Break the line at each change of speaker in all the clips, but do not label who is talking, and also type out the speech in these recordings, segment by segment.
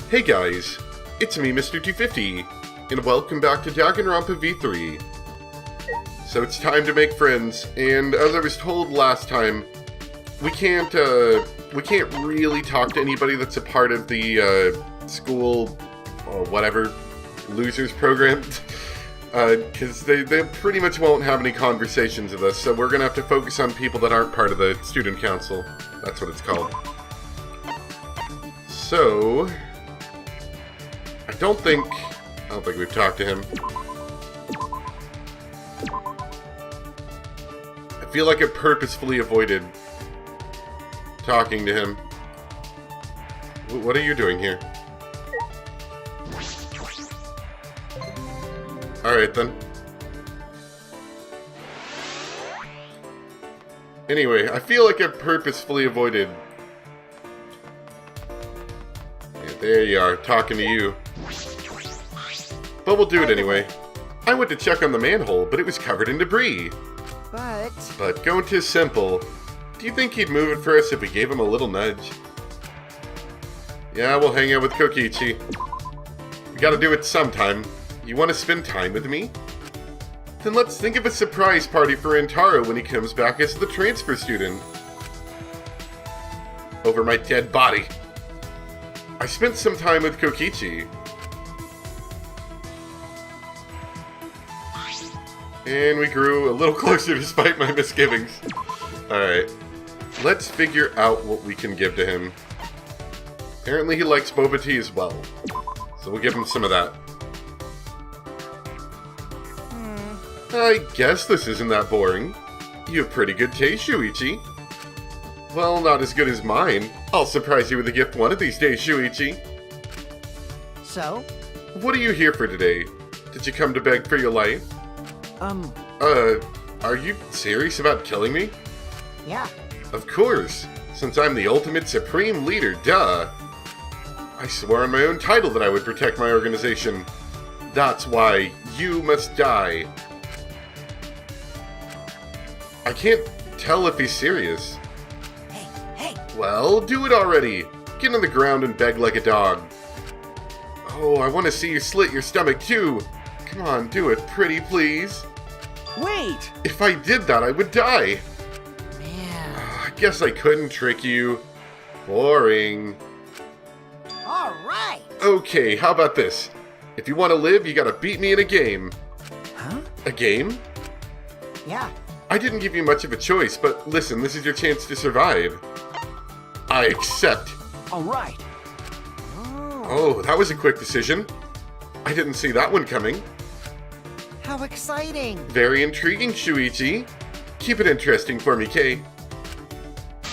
Hey guys, it's me, Mr. 250, and welcome back to Danganronpa V3. So it's time to make friends, and as I was told last time, we can't really talk to anybody that's a part of the school, or whatever, losers program, because they pretty much won't have any conversations with us, so we're gonna have to focus on people that aren't part of the student council. That's what it's called. So, I don't think we've talked to him. I feel like I purposefully avoided talking to him. What are you doing here? Alright then. Anyway, I feel like I purposefully avoided... Yeah, there you are, talking to you. But we'll do it anyway. I went to check on the manhole, but it was covered in debris. But going to simple. Do you think he'd move it for us if we gave him a little nudge? Yeah, we'll hang out with Kokichi. We gotta do it sometime. You want to spend time with me? Then let's think of a surprise party for Antaro when he comes back as the transfer student. Over my dead body. I spent some time with Kokichi. And we grew a little closer despite my misgivings. Alright. Let's figure out what we can give to him. Apparently he likes boba tea as well. So we'll give him some of that. I guess this isn't that boring. You have pretty good taste, Shuichi. Well, not as good as mine. I'll surprise you with a gift one of these days, Shuichi.
So?
What are you here for today? Did you come to beg for your life? Are you serious about killing me?
Yeah.
Of course, since I'm the ultimate supreme leader, duh. I swore on my own title that I would protect my organization. That's why you must die. I can't tell if he's serious.
Hey!
Well, do it already. Get on the ground and beg like a dog. Oh, I want to see you slit your stomach too. Come on, do it pretty, please.
Wait!
If I did that, I would die.
Man.
I guess I couldn't trick you. Boring.
Alright!
Okay, how about this? If you want to live, you gotta beat me in a game.
Huh?
A game?
Yeah.
I didn't give you much of a choice, but listen, this is your chance to survive. I accept.
Alright.
Oh, that was a quick decision. I didn't see that one coming.
How exciting!
Very intriguing, Shuichi. Keep it interesting for me, Kay.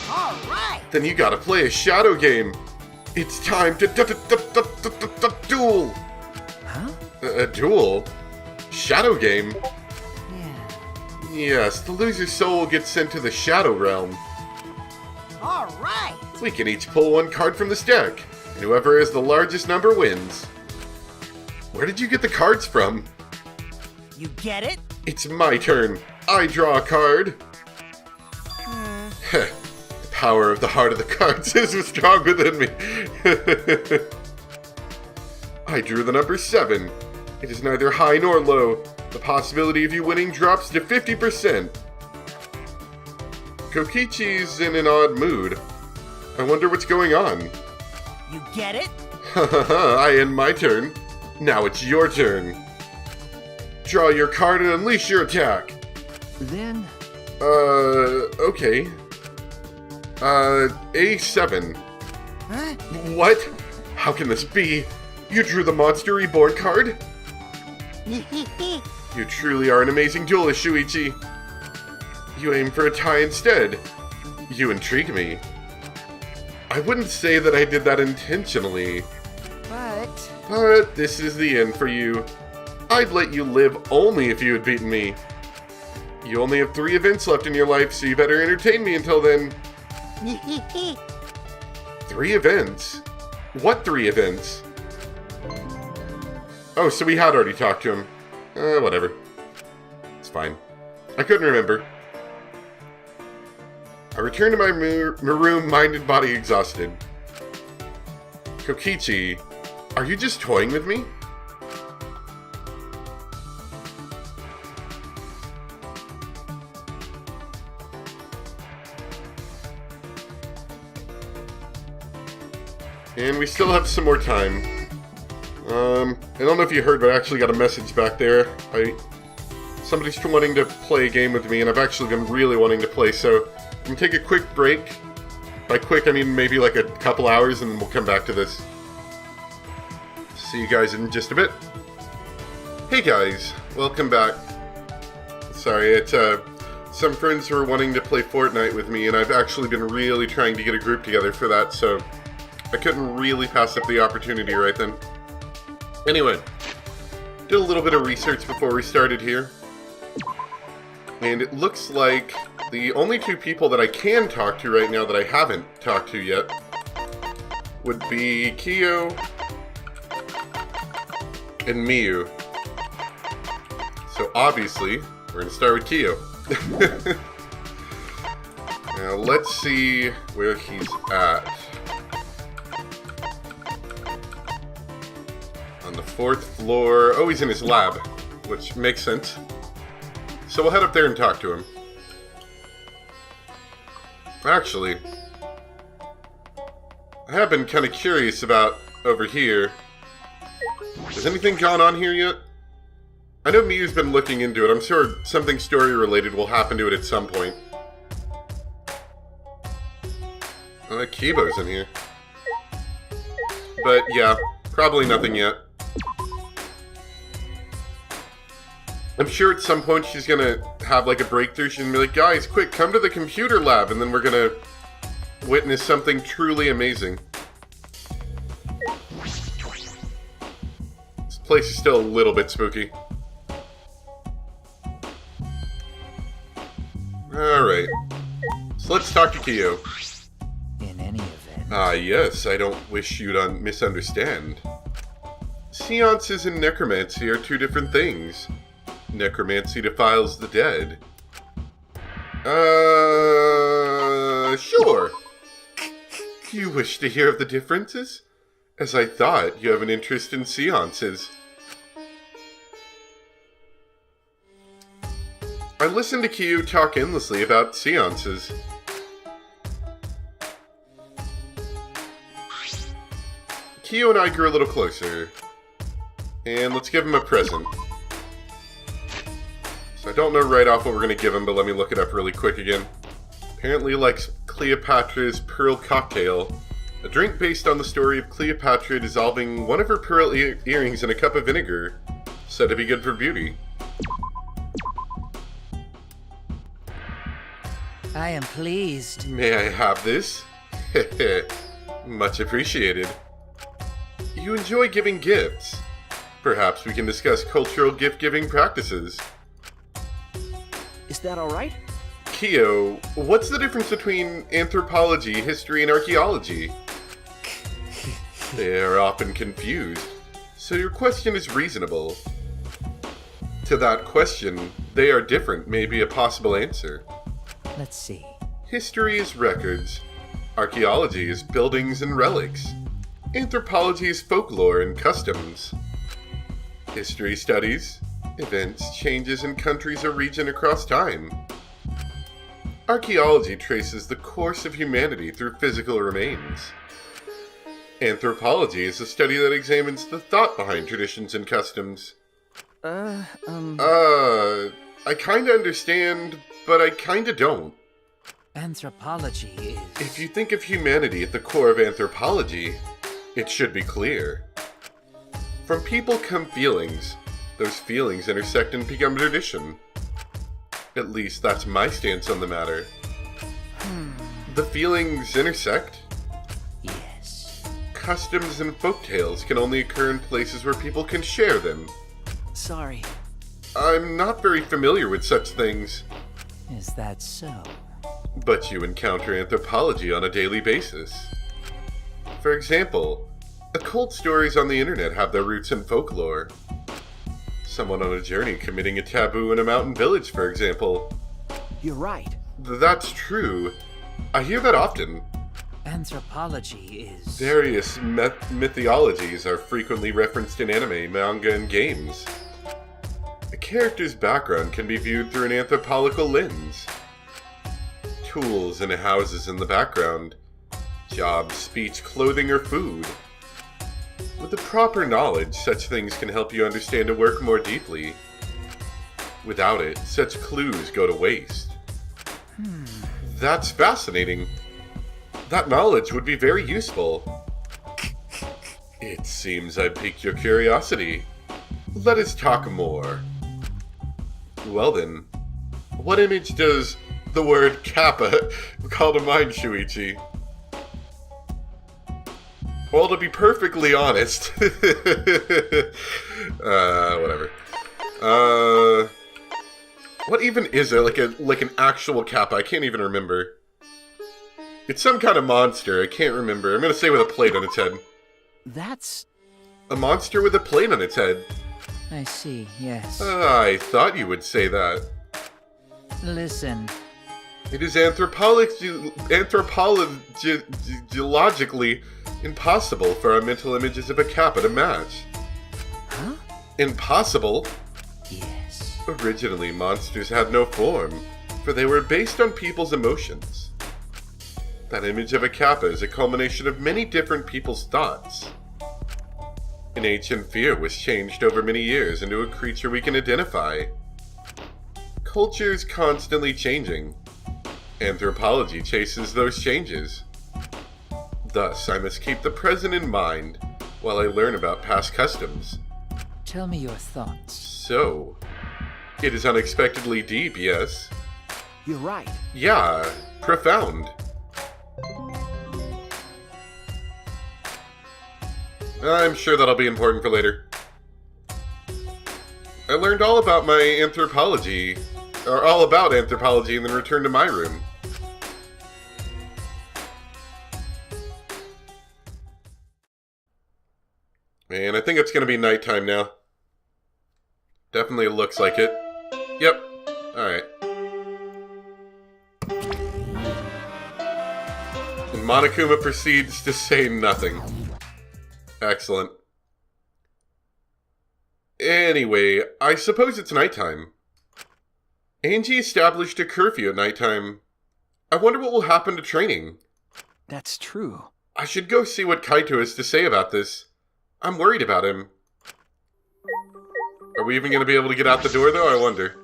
Alright!
Then you gotta play a shadow game. It's time to duel.
Huh?
A duel? Shadow game?
Yeah.
Yes, the loser's soul gets sent to the shadow realm.
Alright!
We can each pull one card from this deck, and whoever has the largest number wins. Where did you get the cards from?
You get it?
It's my turn. I draw a card. The power of the heart of the cards is strong within me. I drew the number 7. It is neither high nor low. The possibility of you winning drops to 50%. Kokichi's in an odd mood. I wonder what's going on.
You get it?
I end my turn. Now it's your turn. Draw your card and unleash your attack.
Then?
Okay. A7.
Huh?
What? How can this be? You drew the Monster Reborn card? You truly are an amazing duelist, Shuichi. You aim for a tie instead. You intrigue me. I wouldn't say that I did that intentionally. But this is the end for you. I'd let you live only if you had beaten me. You only have 3 events left in your life, so you better entertain me until then. 3 events? What 3 events? Oh, so we had already talked to him. Whatever. It's fine. I couldn't remember. I return to my room, mind and body exhausted. Kokichi, Are you just toying with me? And we still have some more time. I don't know if you heard, but I actually got a message back there. Somebody's wanting to play a game with me, and I've actually been really wanting to play, so I'm going to take a quick break. By quick, I mean maybe like a couple hours, and then we'll come back to this. See you guys in just a bit. Hey guys, welcome back. Sorry, it's some friends who are wanting to play Fortnite with me, and I've actually been really trying to get a group together for that, so I couldn't really pass up the opportunity right then. Anyway, did a little bit of research before we started here. And it looks like the only two people that I can talk to right now that I haven't talked to yet would be Kiyo and Miyu. So obviously, we're going to start with Kiyo. Now let's see where he's at. On the 4th floor. Oh, he's in his lab, which makes sense. So we'll head up there and talk to him. Actually, I have been kind of curious about over here. Has anything gone on here yet? I know Miyu's been looking into it. I'm sure something story-related will happen to it at some point. Oh, Kibo's in here. But yeah, probably nothing yet. I'm sure at some point she's gonna have like a breakthrough. She's gonna be like, guys, quick, come to the computer lab, and then we're gonna witness something truly amazing. This place is still a little bit spooky. Alright. So let's talk to Kiyo.
In any event.
Ah, yes, I don't wish you to misunderstand. Seances and necromancy are two different things. Necromancy defiles the dead. Sure. Do you wish to hear of the differences? As I thought, you have an interest in seances. I listened to Kiyo talk endlessly about seances. Kiyo and I grew a little closer. And let's give him a present. I don't know right off what we're going to give him, but let me look it up really quick again. Apparently he likes Cleopatra's Pearl Cocktail, a drink based on the story of Cleopatra dissolving one of her pearl earrings in a cup of vinegar, said to be good for beauty.
I am pleased.
May I have this? Much appreciated. You enjoy giving gifts. Perhaps we can discuss cultural gift-giving practices.
Is that alright?
Kiyo, what's the difference between anthropology, history, and archaeology? They are often confused, so your question is reasonable. To that question, they are different may be a possible answer.
Let's see.
History is records. Archaeology is buildings and relics. Anthropology is folklore and customs. History studies events, changes in countries or region across time. Archaeology traces the course of humanity through physical remains. Anthropology is a study that examines the thought behind traditions and customs. I kinda understand, but I kinda don't.
Anthropology is...
If you think of humanity at the core of anthropology, it should be clear. From people come feelings. Those feelings intersect and become tradition. At least that's my stance on the matter. The feelings intersect?
Yes.
Customs and folktales can only occur in places where people can share them.
Sorry.
I'm not very familiar with such things.
Is that so?
But you encounter anthropology on a daily basis. For example, occult stories on the internet have their roots in folklore. Someone on a journey committing a taboo in a mountain village, for example.
You're right.
That's true. I hear that often.
Anthropology is...
Various mythologies are frequently referenced in anime, manga, and games. A character's background can be viewed through an anthropological lens. Tools and houses in the background. Jobs, speech, clothing, or food. With the proper knowledge, such things can help you understand a work more deeply. Without it, such clues go to waste. That's fascinating. That knowledge would be very useful. It seems I piqued your curiosity. Let us talk more. Well then, what image does the word kappa call to mind, Shuichi? Well, to be perfectly honest... whatever. What even is it? Like an actual kappa? I can't even remember. It's some kind of monster. I can't remember. I'm gonna say with a plate on its head.
That's...
A monster with a plate on its head.
I see, yes.
I thought you would say that.
Listen.
It is anthropologically impossible for our mental images of a kappa to match.
Huh?
Impossible?
Yes.
Originally, monsters had no form, for they were based on people's emotions. That image of a kappa is a culmination of many different people's thoughts. An ancient fear was changed over many years into a creature we can identify. Culture is constantly changing. Anthropology chases those changes. Thus, I must keep the present in mind while I learn about past customs.
Tell me your thoughts.
So, it is unexpectedly deep, yes?
You're right.
Yeah, profound. I'm sure that'll be important for later. I learned all about anthropology and then returned to my room. And I think it's gonna be nighttime now. Definitely looks like it. Yep. Alright. And Monokuma proceeds to say nothing. Excellent. Anyway, I suppose it's nighttime. Angie established a curfew at nighttime. I wonder what will happen to training.
That's true.
I should go see what Kaito has to say about this. I'm worried about him. Are we even going to be able to get out the door, though? I wonder.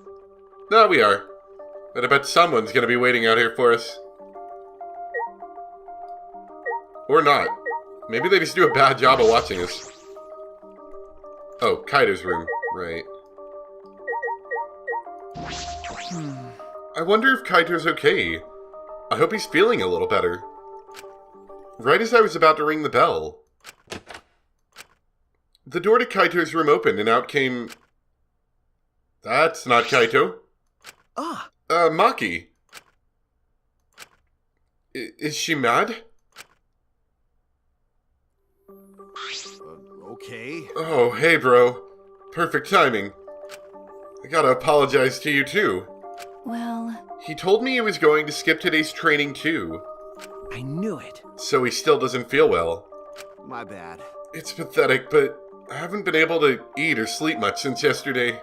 No, we are. But I bet someone's going to be waiting out here for us. Or not. Maybe they just do a bad job of watching us. Oh, Kaito's room. Right. I wonder if Kaito's okay. I hope he's feeling a little better. Right as I was about to ring the bell, the door to Kaito's room opened and out came... That's not Kaito.
Ah!
Maki. Is she mad?
Okay.
Oh, hey bro. Perfect timing. I gotta apologize to you too.
Well...
He told me he was going to skip today's training too.
I knew it.
So he still doesn't feel well.
My bad.
It's pathetic, but I haven't been able to eat or sleep much since yesterday.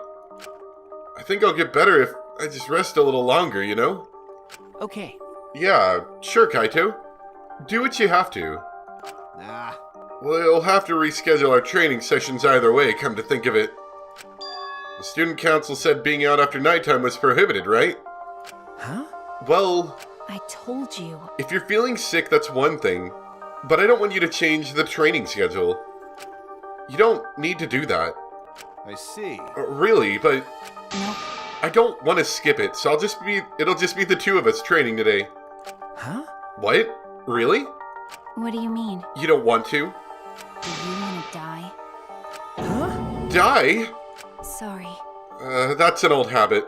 I think I'll get better if I just rest a little longer, you know?
Okay.
Yeah, sure, Kaito. Do what you have to.
Nah.
We'll have to reschedule our training sessions either way, come to think of it. The student council said being out after nighttime was prohibited, right?
Huh?
Well,
I told you.
if you're feeling sick, that's one thing. But I don't want you to change the training schedule. You don't need to do that.
I see.
Really, but
Nope.
I don't want to skip it, so it'll just be the two of us training today.
Huh?
What? Really?
What do you mean?
You don't want to?
Do you want to die?
Huh?
Die?
Sorry.
That's an old habit.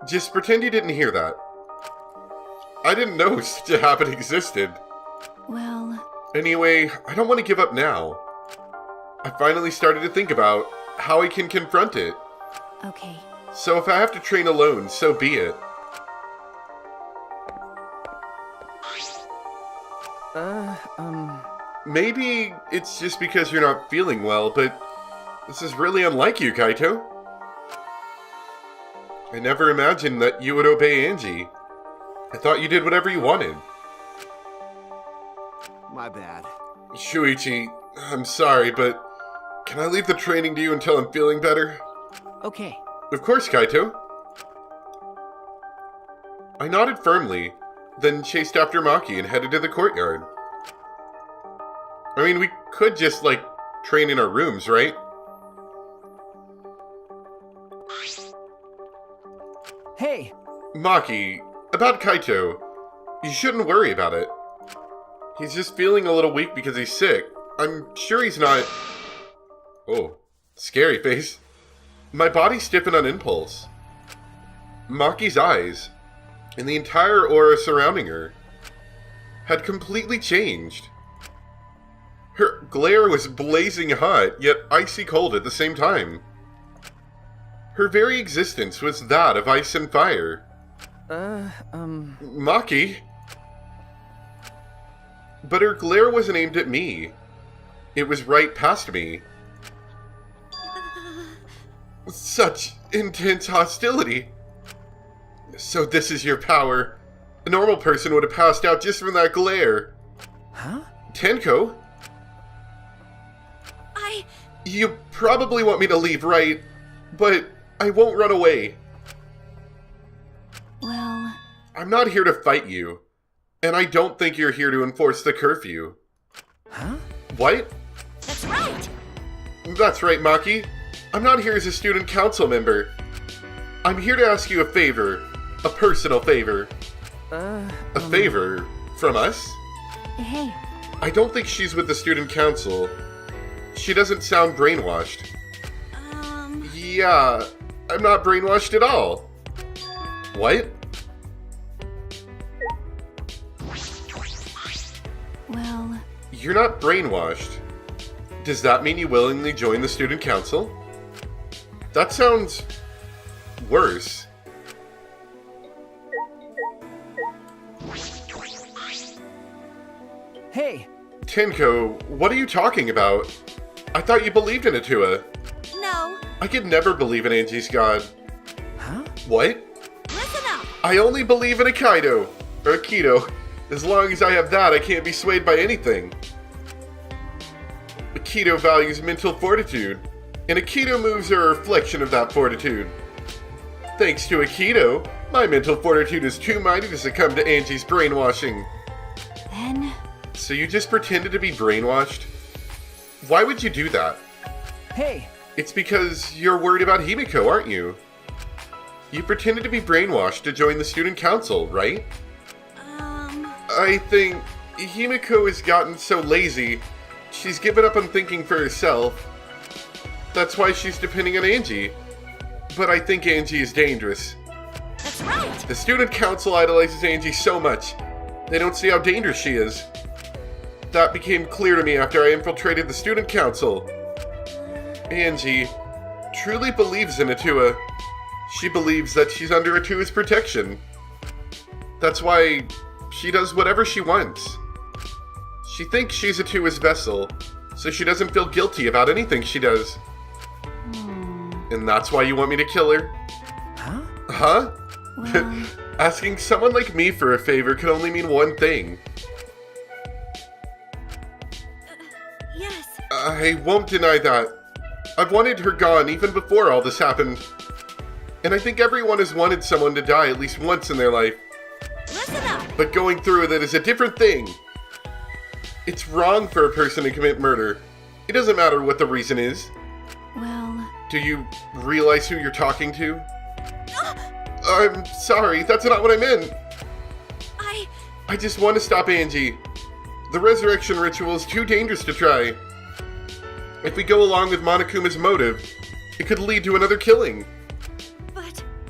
Just pretend you didn't hear that. I didn't know such a habit existed.
Well...
Anyway, I don't want to give up now. I finally started to think about how I can confront it.
Okay.
So if I have to train alone, so be it. Maybe it's just because you're not feeling well, but this is really unlike you, Kaito. I never imagined that you would obey Angie. I thought you did whatever you wanted.
My bad.
Shuichi, I'm sorry, but can I leave the training to you until I'm feeling better?
Okay.
Of course, Kaito. I nodded firmly, then chased after Maki and headed to the courtyard. I mean, we could just, train in our rooms, right?
Hey!
Maki, about Kaito, you shouldn't worry about it. He's just feeling a little weak because he's sick. I'm sure he's not... Oh, scary face. My body stiffened on impulse. Maki's eyes, and the entire aura surrounding her, had completely changed. Her glare was blazing hot, yet icy cold at the same time. Her very existence was that of ice and fire. Maki? But her glare wasn't aimed at me. It was right past me. Such intense hostility. So this is your power. A normal person would have passed out just from that glare.
Huh?
Tenko? You probably want me to leave, right? But I won't run away.
Well...
I'm not here to fight you. And I don't think you're here to enforce the curfew.
Huh?
What?
That's right!
That's right, Maki. I'm not here as a student council member. I'm here to ask you a favor. A personal favor. A favor from us?
Hey.
I don't think she's with the student council. She doesn't sound brainwashed. Yeah, I'm not brainwashed at all. What?
Well...
You're not brainwashed. Does that mean you willingly join the student council? That sounds... worse.
Hey!
Tenko, what are you talking about? I thought you believed in Atua.
No.
I could never believe in Angie's god.
Huh?
What?
Listen up!
I only believe in Aikido. Or Aikido. As long as I have that, I can't be swayed by anything. Aikido values mental fortitude, and Aikido moves are a reflection of that fortitude. Thanks to Aikido, my mental fortitude is too mighty to succumb to Angie's brainwashing.
Then...
So you just pretended to be brainwashed? Why would you do that?
Hey!
It's because you're worried about Himiko, aren't you? You pretended to be brainwashed to join the student council, right? I think Himiko has gotten so lazy, she's given up on thinking for herself. That's why she's depending on Angie. But I think Angie is dangerous.
That's right!
The student council idolizes Angie so much, they don't see how dangerous she is. That became clear to me after I infiltrated the student council. Angie truly believes in Atua. She believes that she's under Atua's protection. That's why she does whatever she wants. She thinks she's Atua's vessel, so she doesn't feel guilty about anything she does. And that's why you want me to kill her?
Huh?
Huh?
Well...
Asking someone like me for a favor could only mean one thing.
yes.
I won't deny that. I've wanted her gone even before all this happened. And I think everyone has wanted someone to die at least once in their life.
Listen up!
But going through with it is a different thing. It's wrong for a person to commit murder. It doesn't matter what the reason is.
Well...
Do you realize who you're talking to? I'm sorry, that's not what I meant. I just want to stop Angie. The resurrection ritual is too dangerous to try. If we go along with Monokuma's motive, it could lead to another killing.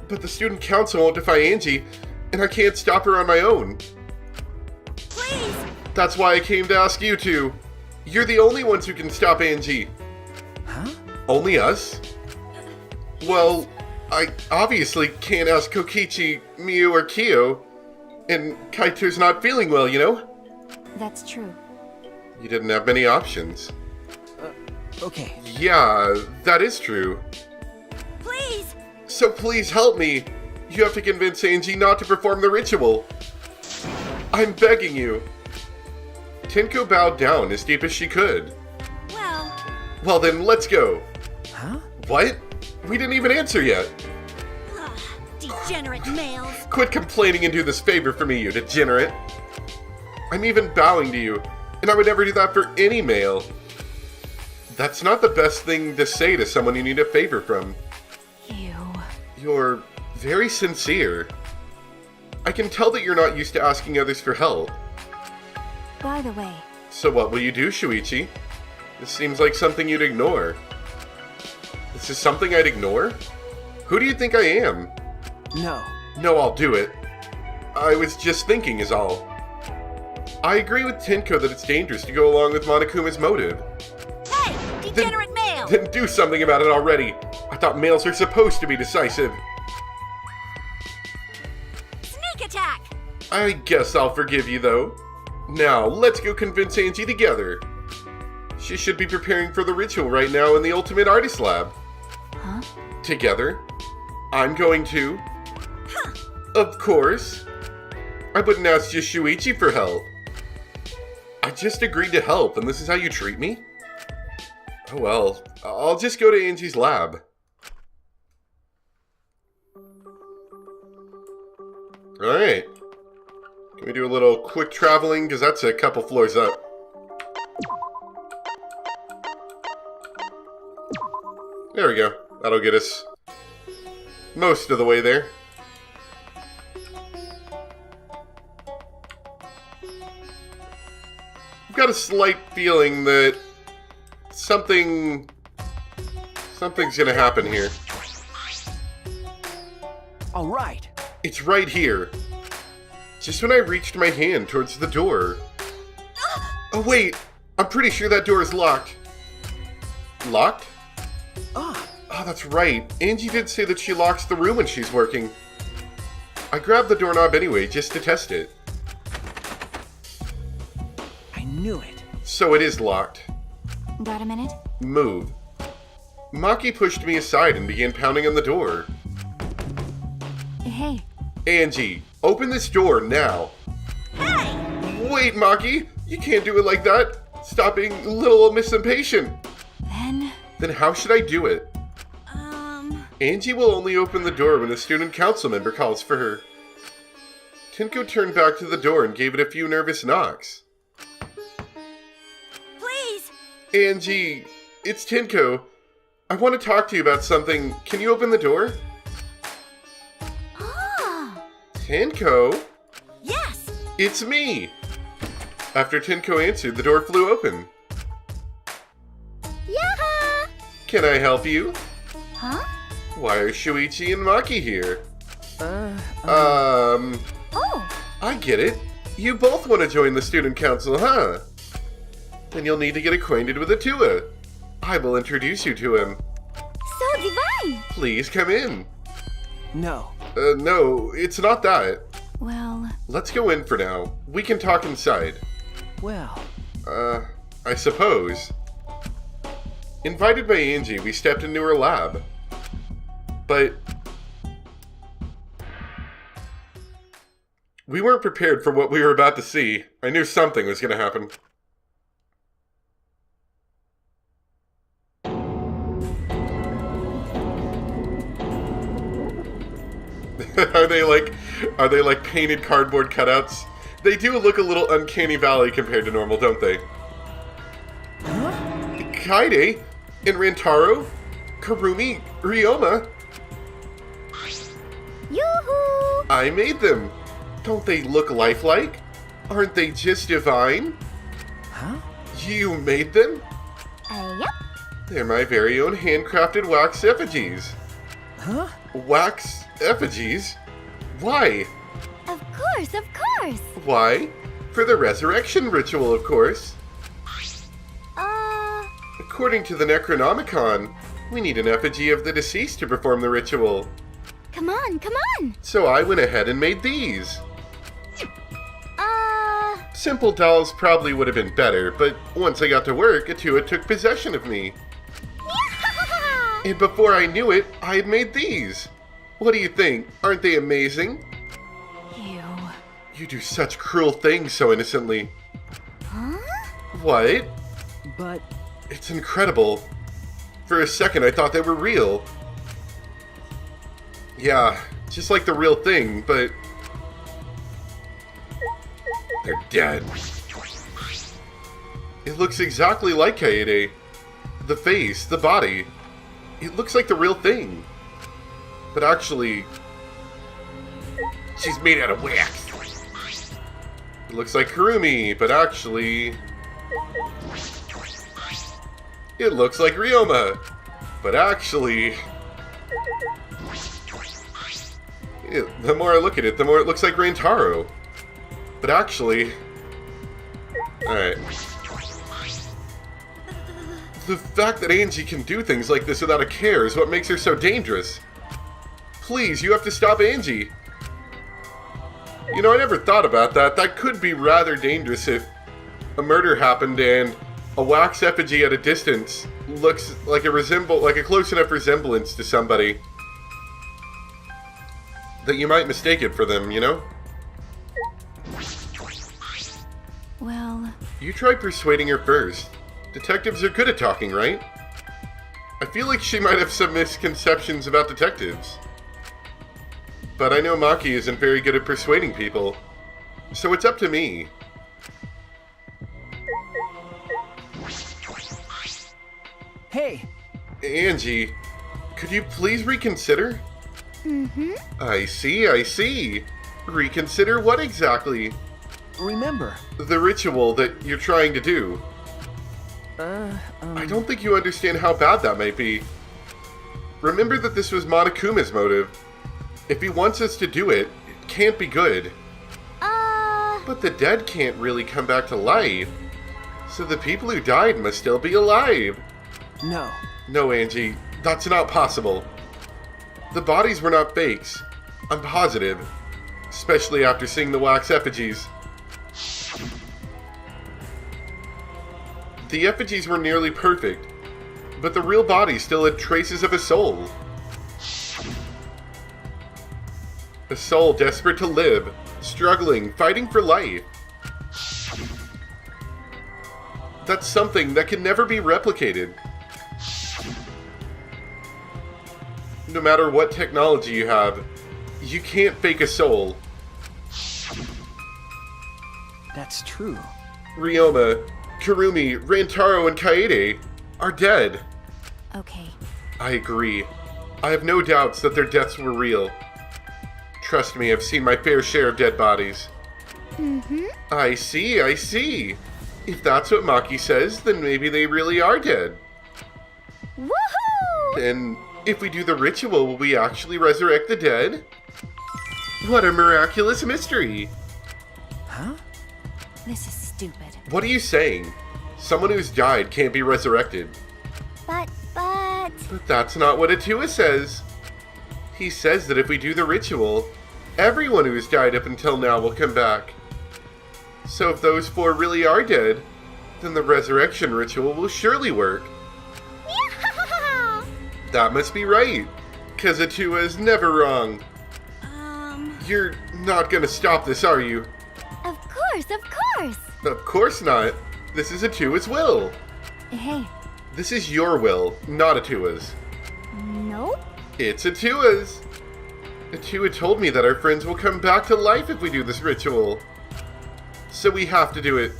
But the student council won't defy Angie, and I can't stop her on my own.
Please!
That's why I came to ask you two. You're the only ones who can stop Angie.
Huh?
Only us? Well, I obviously can't ask Kokichi, Miu, or Kyo. And Kaito's not feeling well, you know?
That's true.
You didn't have many options.
Okay.
Yeah, that is true.
Please!
So please help me. You have to convince Angie not to perform the ritual. I'm begging you. Tinko bowed down as deep as she could. Well then, let's go.
Huh?
What? We didn't even answer yet.
Ugh, degenerate males.
Quit complaining and do this favor for me, you degenerate. I'm even bowing to you, and I would never do that for any male. That's not the best thing to say to someone you need a favor from.
You.
You're very sincere. I can tell that you're not used to asking others for help.
By the way,
So what will you do, Shuichi? This seems like something you'd ignore. This is something I'd ignore? Who do you think I am?
No.
No, I'll do it. I was just thinking is all. I agree with Tinko that it's dangerous to go along with Monokuma's motive.
hey, degenerate male!
Then do something about it already. I thought males are supposed to be decisive.
Sneak attack!
I guess I'll forgive you, though. Now, let's go convince Angie together. She should be preparing for the ritual right now in the Ultimate Artist Lab.
Huh?
Together. I'm going to.
Huh.
Of course. I wouldn't ask just Shuichi for help. I just agreed to help, and this is how you treat me? Oh well, I'll just go to Angie's lab. Alright. Can we do a little quick traveling? Because that's a couple floors up. There we go. That'll get us most of the way there. I've got a slight feeling that something's gonna happen here.
All right.
It's right here. Just when I reached my hand towards the door. Oh wait, I'm pretty sure that door is locked. Locked?
Ah.
Oh, that's right. Angie did say that she locks the room when she's working. I grabbed the doorknob anyway, just to test it.
I knew it.
So it is locked.
Got a minute?
Move. Maki pushed me aside and began pounding on the door.
Hey.
Angie, open this door now.
Hey!
Wait, Maki! You can't do it like that! Stop being a little Miss Impatient! Then how should I do it? Angie will only open the door when a student council member calls for her. Tinko turned back to the door and gave it a few nervous knocks.
Please!
Angie, it's Tinko. I want to talk to you about something. Can you open the door?
Ah!
Tinko?
Yes!
It's me! After Tinko answered, the door flew open.
Yaha!
Can I help you?
Huh?
Why are Shuichi and Maki here?
Oh!
I get it. You both want to join the student council, huh? Then you'll need to get acquainted with Atua. I will introduce you to him.
So divine!
Please come in.
No.
No, it's not that.
Well,
Let's go in for now. We can talk inside.
Well.
I suppose. Invited by Angie, we stepped into her lab. But we weren't prepared for what we were about to see. I knew something was going to happen. Are they like painted cardboard cutouts? They do look a little uncanny valley compared to normal, don't they?
Huh?
Kaide and Rantaro, Karumi, Ryoma.
yoo-hoo!
I made them. Don't they look lifelike? Aren't they just divine?
Huh?
You made them?
Yep.
They're my very own handcrafted wax effigies.
Huh?
Wax effigies? Why?
Of course, of course!
Why? For the resurrection ritual, of course. According to the Necronomicon, we need an effigy of the deceased to perform the ritual.
Come on, come on!
So I went ahead and made these. Simple dolls probably would have been better, but once I got to work, Atua took possession of me. And before I knew it, I had made these. What do you think? Aren't they amazing?
Ew.
You do such cruel things so innocently.
Huh?
What?
But
It's incredible. For a second, I thought they were real. Yeah, just like the real thing, but they're dead. It looks exactly like Kaede. The face, the body. It looks like the real thing. But actually, she's made out of wax. It looks like Kurumi, but actually, it looks like Ryoma. But actually, the more I look at it, the more it looks like Rantaro. But actually, alright. The fact that Angie can do things like this without a care is what makes her so dangerous. Please, you have to stop Angie. You know, I never thought about that. That could be rather dangerous if a murder happened and a wax effigy at a distance looks like a close enough resemblance to somebody that you might mistake it for them, you know?
Well,
You try persuading her first. Detectives are good at talking, right? I feel like she might have some misconceptions about detectives. But I know Maki isn't very good at persuading people. So it's up to me.
hey,
Angie, could you please reconsider? I see. Reconsider what exactly?
remember.
The ritual that you're trying to do. I don't think you understand how bad that might be. Remember that this was Monokuma's motive. If he wants us to do it, it can't be good. But the dead can't really come back to life. So the people who died must still be alive.
No.
No, Angie, that's not possible. The bodies were not fakes. I'm positive. Especially after seeing the wax effigies. The effigies were nearly perfect, but the real body still had traces of a soul. A soul desperate to live, struggling, fighting for life. That's something that can never be replicated. No matter what technology you have, you can't fake a soul.
That's true.
Ryoma, Kurumi, Rantaro, and Kaede are dead.
okay.
I agree. I have no doubts that their deaths were real. Trust me, I've seen my fair share of dead bodies. I see. If that's what Maki says, then maybe they really are dead.
Woohoo!
Then, if we do the ritual, will we actually resurrect the dead? What a miraculous mystery!
Huh?
This is stupid.
What are you saying? Someone who's died can't be resurrected.
But...
But that's not what Atua says. He says that if we do the ritual, everyone who's died up until now will come back. So if those four really are dead, then the resurrection ritual will surely work. That must be right, because Atua is never wrong. You're not gonna stop this, are you?
Of course.
Of course not. This is Atua's will.
Hey,
This is your will, not Atua's.
nope.
It's Atua's. Atua told me that our friends will come back to life if we do this ritual. So we have to do it.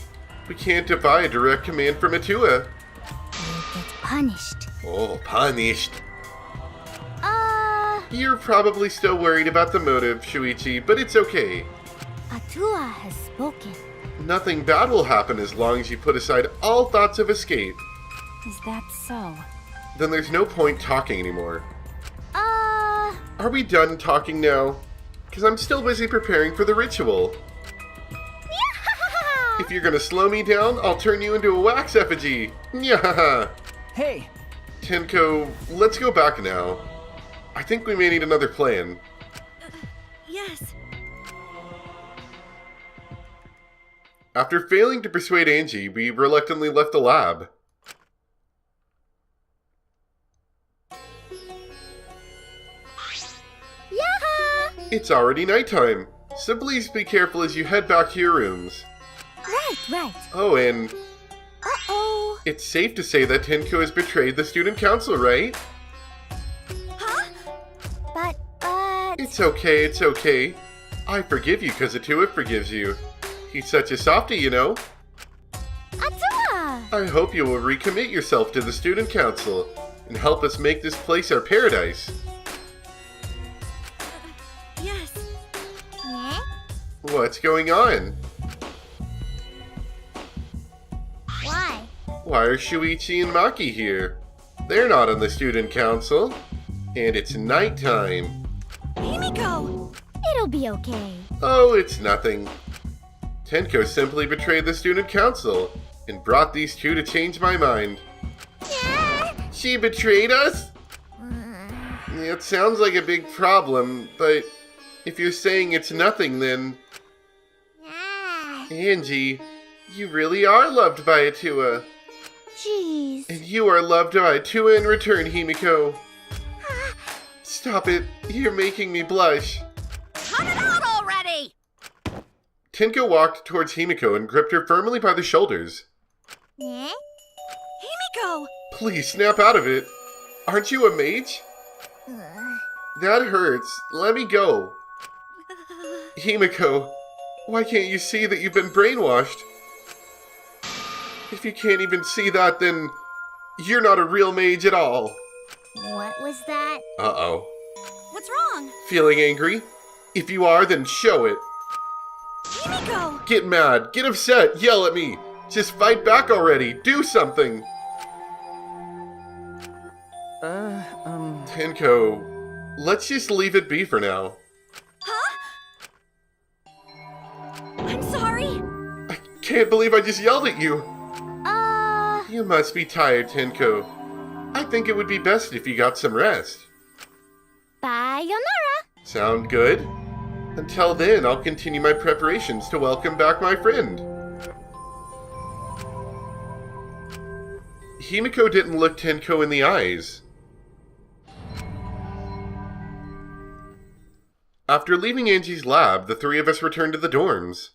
We can't defy a direct command from Atua.
You'll get punished.
Oh, punished. You're probably still worried about the motive, Shuichi, but it's okay.
Atua has spoken.
Nothing bad will happen as long as you put aside all thoughts of escape.
Is that so?
Then there's no point talking anymore. Are we done talking now? Because I'm still busy preparing for the ritual. If you're gonna slow me down, I'll turn you into a wax effigy. Nyahaha.
Hey,
Tenko, let's go back now. I think we may need another plan.
Yes.
After failing to persuade Angie, we reluctantly left the lab.
Yaha!
It's already nighttime, so please be careful as you head back to your rooms.
Right.
Oh, and
Uh-oh.
it's safe to say that Tenko has betrayed the student council, right?
Huh? But,
It's okay. I forgive you because Atua forgives you. He's such a softie, you know.
Atua!
I hope you will recommit yourself to the student council and help us make this place our paradise.
Yes.
Eh?
What's going on?
Why?
Why are Shuichi and Maki here? They're not on the student council. And it's nighttime.
Himiko!
It'll be okay.
Oh, it's nothing. Tenko simply betrayed the student council and brought these two to change my mind.
Yeah.
She betrayed us? It sounds like a big problem, but if you're saying it's nothing, then...
Ah.
Angie, you really are loved by Atua.
Jeez.
And you are loved by Atua in return, Himiko. Stop it. You're making me blush.
Cut it out already!
Tenko walked towards Himiko and gripped her firmly by the shoulders.
Eh?
Himiko!
Please snap out of it. Aren't you a mage? That hurts. Let me go. Himiko, why can't you see that you've been brainwashed? If you can't even see that, then you're not a real mage at all.
What was that?
Uh-oh.
What's wrong?
Feeling angry? If you are, then show it.
Himiko!
Get mad, get upset, yell at me. Just fight back already. Do something. Tenko, let's just leave it be for now.
Huh? I'm sorry.
I can't believe I just yelled at you. You must be tired, Tenko. I think it would be best if you got some rest.
Bye-onara.
Sound good? Until then, I'll continue my preparations to welcome back my friend. Himiko didn't look Tenko in the eyes. After leaving Angie's lab, the three of us returned to the dorms.